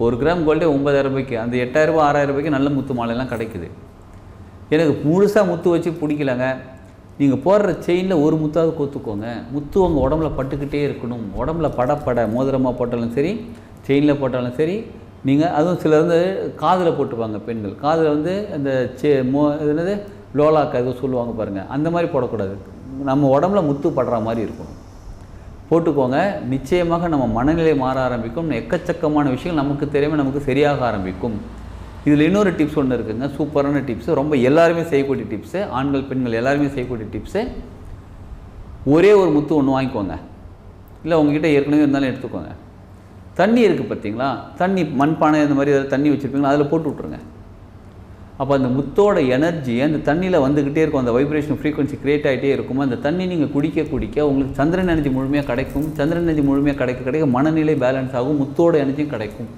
இப்போ 1 கிராம் கோல்டே 9,000 ரூபாய்க்கு, அந்த 8,000 ரூபாய் 6,000 ரூபாய்க்கு நல்ல முத்து மாலையெல்லாம் கிடைக்குது. எனக்கு முழுசாக முத்து வச்சு பிடிக்கலங்க, நீங்கள் போடுற செயினில் ஒரு முத்தாவது கோத்துக்கோங்க. முத்து உங்கள் உடம்புல பட்டுக்கிட்டே இருக்கணும். உடம்புல படப்பட மோதிரமாக போட்டாலும் சரி, செயினில் போட்டாலும் சரி. நீங்கள் அதுவும் சிலர் வந்து காதில் போட்டுப்பாங்க பெண்கள், காதில் வந்து அந்த என்னது லோலாக்கா எதுவும் சொல்லுவாங்க பாருங்கள், அந்த மாதிரி போடக்கூடாது. நம்ம உடம்புல முத்து படுற மாதிரி இருக்கணும், போட்டுக்கோங்க. நிச்சயமாக நம்ம மனநிலை மாற ஆரம்பிக்கும். எக்கச்சக்கமான விஷயங்கள் நமக்கு தெரியாமல் நமக்கு சரியாக ஆரம்பிக்கும். இதில் இன்னொரு டிப்ஸ் ஒன்று இருக்குங்க, சூப்பரான டிப்ஸு, ரொம்ப எல்லாருமே செய்யக்கூடிய டிப்ஸு, ஆண்கள் பெண்கள் எல்லாருமே செய்யக்கூடிய டிப்ஸு. ஒரே ஒரு முத்து ஒன்று வாங்கிக்கோங்க, இல்லை உங்ககிட்ட ஏற்கனவே இருந்தாலும் எடுத்துக்கோங்க. தண்ணி இருக்குது பார்த்தீங்களா, தண்ணி மண்பானை இந்த மாதிரி ஏதாவது தண்ணி வச்சுருப்பீங்களா, அதில் போட்டு விட்ருங்க. அப்போ அந்த முத்தோட எனர்ஜி அந்த தண்ணியில் வந்துக்கிட்டே இருக்கும், அந்த வைப்ரேஷன் ஃப்ரீக்வன்சி க்ரியேட் ஆகிட்டே இருக்கும். அந்த தண்ணி நீங்கள் குடிக்க குடிக்க உங்களுக்கு சந்திரன் எனர்ஜி முழுமையாக கிடைக்கும். சந்திரன் எனர்ஜி முழுமையாக கிடைக்க மனநிலை பேலன்ஸ் ஆகும், முத்தோட எனர்ஜியும் கிடைக்கும்.